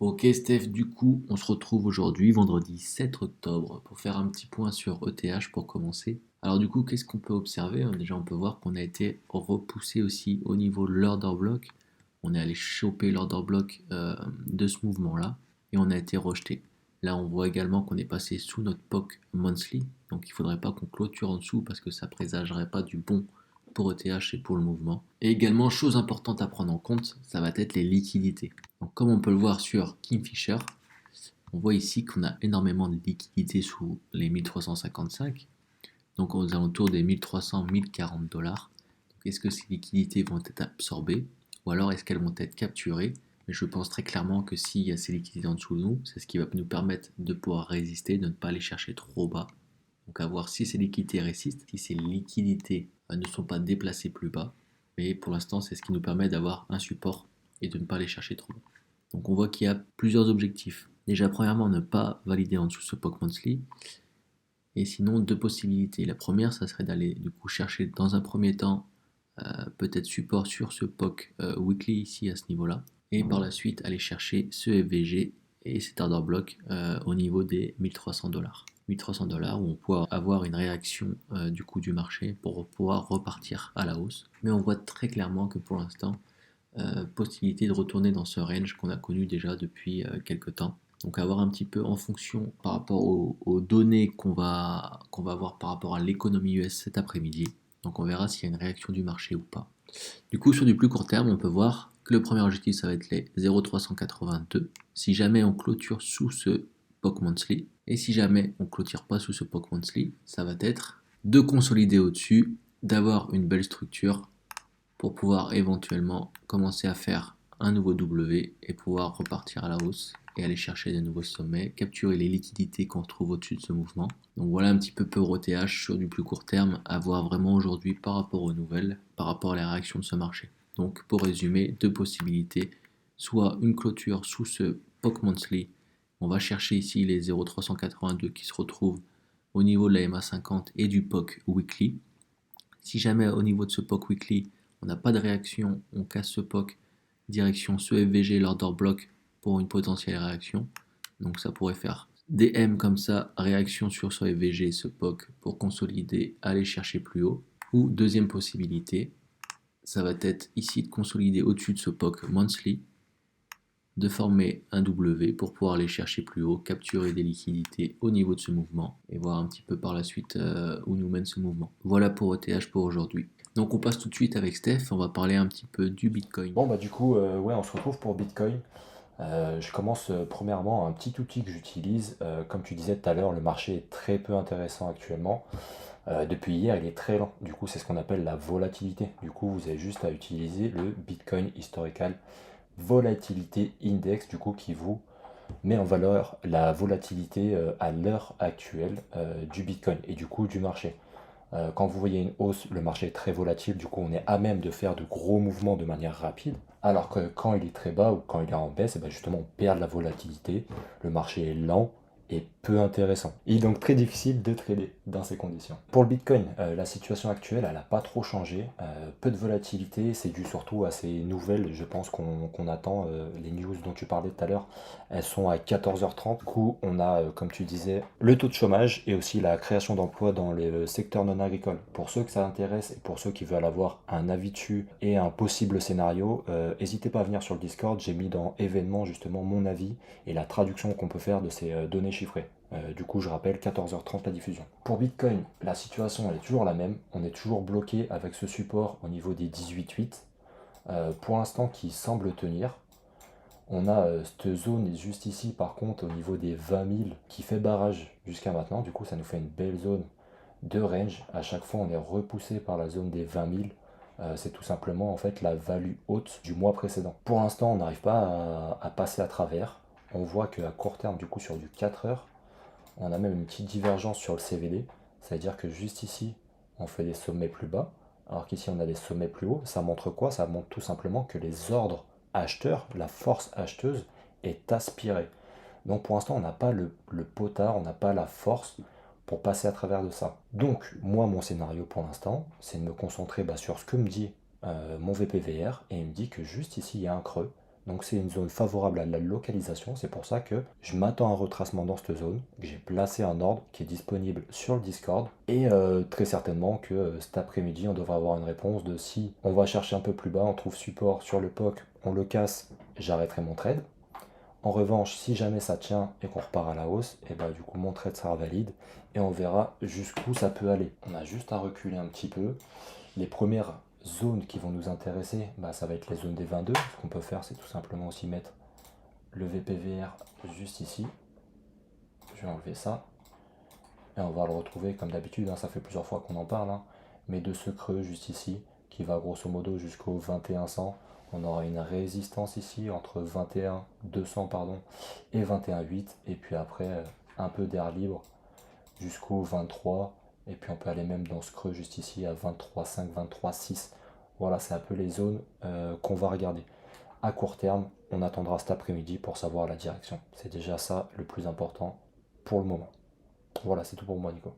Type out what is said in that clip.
Ok Steph, du coup, on se retrouve aujourd'hui, vendredi 7 octobre, pour faire un petit point sur ETH pour commencer. Alors du coup, qu'est-ce qu'on peut observer? Déjà, on peut voir qu'on a été repoussé aussi au niveau de l'order block. On est allé choper l'order block de ce mouvement-là et on a été rejeté. Là, on voit également qu'on est passé sous notre POC monthly, donc il ne faudrait pas qu'on clôture en dessous parce que ça présagerait pas du bon pour ETH et pour le mouvement. Et également, chose importante à prendre en compte, ça va être les liquidités. Donc, comme on peut le voir sur Kingfisher, on voit ici qu'on a énormément de liquidités sous les 1355, donc aux alentours des 1300-1040 $. Est-ce que ces liquidités vont être absorbées ou alors est-ce qu'elles vont être capturées? Mais je pense très clairement que s'il y a ces liquidités en dessous de nous, c'est ce qui va nous permettre de pouvoir résister, de ne pas aller chercher trop bas. Donc à voir si ces liquidités résistent, si ces liquidités ne sont pas déplacées plus bas. Mais pour l'instant, c'est ce qui nous permet d'avoir un support et de ne pas aller chercher trop bas. Donc on voit qu'il y a plusieurs objectifs. Déjà, premièrement, ne pas valider en dessous ce POC monthly. Et sinon, deux possibilités. La première, ça serait d'aller du coup chercher dans un premier temps peut-être support sur ce POC weekly ici à ce niveau-là. Et par la suite, aller chercher ce FVG et cet order block au niveau des 1300 $. 1300 $ où on peut avoir une réaction du coup du marché pour pouvoir repartir à la hausse. Mais on voit très clairement que pour l'instant, possibilité de retourner dans ce range qu'on a connu déjà depuis quelques temps. Donc à voir un petit peu en fonction par rapport aux données qu'on va avoir par rapport à l'économie US cet après-midi. Donc on verra s'il y a une réaction du marché ou pas. Du coup sur du plus court terme, on peut voir que le premier objectif ça va être les 0,382. Si jamais on clôture sous ce POC monthly, et si jamais on clôture pas sous ce POC monthly, ça va être de consolider au-dessus, d'avoir une belle structure pour pouvoir éventuellement commencer à faire un nouveau W et pouvoir repartir à la hausse et aller chercher de nouveaux sommets, capturer les liquidités qu'on trouve au-dessus de ce mouvement. Donc voilà un petit peu pour ETH sur du plus court terme à voir vraiment aujourd'hui par rapport aux nouvelles, par rapport à la réaction de ce marché. Donc pour résumer, deux possibilités, soit une clôture sous ce POC monthly, on va chercher ici les 0,382 qui se retrouvent au niveau de la MA50 et du POC weekly. Si jamais au niveau de ce POC weekly, on n'a pas de réaction, on casse ce POC, direction ce FVG, l'order block pour une potentielle réaction. Donc ça pourrait faire des M comme ça, réaction sur ce FVG et ce POC pour consolider, aller chercher plus haut. Ou deuxième possibilité, ça va être ici de consolider au-dessus de ce POC monthly, de former un W pour pouvoir aller chercher plus haut, capturer des liquidités au niveau de ce mouvement et voir un petit peu par la suite où nous mène ce mouvement. Voilà pour ETH pour aujourd'hui. Donc on passe tout de suite avec Steph, on va parler un petit peu du Bitcoin. Bon, bah du coup, ouais, on se retrouve pour Bitcoin. Je commence premièrement un petit outil que j'utilise. Comme tu disais tout à l'heure, le marché est très peu intéressant actuellement. Depuis hier, il est très lent. Du coup, c'est ce qu'on appelle la volatilité. Du coup, vous avez juste à utiliser le Bitcoin Historical Volatility Index, du coup, qui vous met en valeur la volatilité à l'heure actuelle du Bitcoin et du coup du marché. Quand vous voyez une hausse, le marché est très volatile, du coup on est à même de faire de gros mouvements de manière rapide. Alors que quand il est très bas ou quand il est en baisse, eh ben justement on perd de la volatilité, le marché est lent et peu intéressant. Il est donc très difficile de trader dans ces conditions. Pour le Bitcoin, la situation actuelle, elle n'a pas trop changé. Peu de volatilité, c'est dû surtout à ces nouvelles, je pense qu'on attend. Les news dont tu parlais tout à l'heure, elles sont à 14h30. Du coup, on a, comme tu disais, le taux de chômage et aussi la création d'emplois dans les secteurs non agricoles. Pour ceux que ça intéresse et pour ceux qui veulent avoir un avis dessus et un possible scénario, n'hésitez pas à venir sur le Discord. J'ai mis dans événements justement mon avis et la traduction qu'on peut faire de ces données chiffrées. Du coup, je rappelle, 14h30 la diffusion. Pour Bitcoin, la situation elle est toujours la même. On est toujours bloqué avec ce support au niveau des 18,8. Pour l'instant, qui semble tenir. On a cette zone juste ici, par contre, au niveau des 20 000 qui fait barrage jusqu'à maintenant. Du coup, ça nous fait une belle zone de range. À chaque fois, on est repoussé par la zone des 20 000. C'est tout simplement en fait la value haute du mois précédent. Pour l'instant, on n'arrive pas à passer à travers. On voit qu'à court terme, du coup, sur du 4 heures, on a même une petite divergence sur le CVD. C'est-à-dire que juste ici, on fait des sommets plus bas, alors qu'ici, on a des sommets plus hauts. Ça montre quoi? Ça montre tout simplement que les ordres acheteurs, la force acheteuse, est aspirée. Donc pour l'instant, on n'a pas le potard, on n'a pas la force pour passer à travers de ça. Donc, moi, mon scénario pour l'instant, c'est de me concentrer sur ce que me dit mon VPVR, et il me dit que juste ici, il y a un creux. Donc c'est une zone favorable à la localisation, c'est pour ça que je m'attends à un retracement dans cette zone, que j'ai placé un ordre qui est disponible sur le Discord, et très certainement que cet après-midi on devrait avoir une réponse de si on va chercher un peu plus bas, on trouve support sur le POC, on le casse, j'arrêterai mon trade. En revanche, si jamais ça tient et qu'on repart à la hausse, et bah du coup mon trade sera valide et on verra jusqu'où ça peut aller. On a juste à reculer un petit peu. Les premières zones qui vont nous intéresser, bah, ça va être les zones des 22. Ce qu'on peut faire, c'est tout simplement aussi mettre le VPVR juste ici. Je vais enlever ça. Et on va le retrouver comme d'habitude, hein, ça fait plusieurs fois qu'on en parle, hein, mais de ce creux juste ici, qui va grosso modo jusqu'au 2100. On aura une résistance ici entre 21 200 pardon, et 21,8. Et puis après, un peu d'air libre jusqu'au 23. Et puis on peut aller même dans ce creux juste ici à 23,5, 23,6. Voilà, c'est un peu les zones qu'on va regarder. À court terme, on attendra cet après-midi pour savoir la direction. C'est déjà ça le plus important pour le moment. Voilà, c'est tout pour moi, Nico.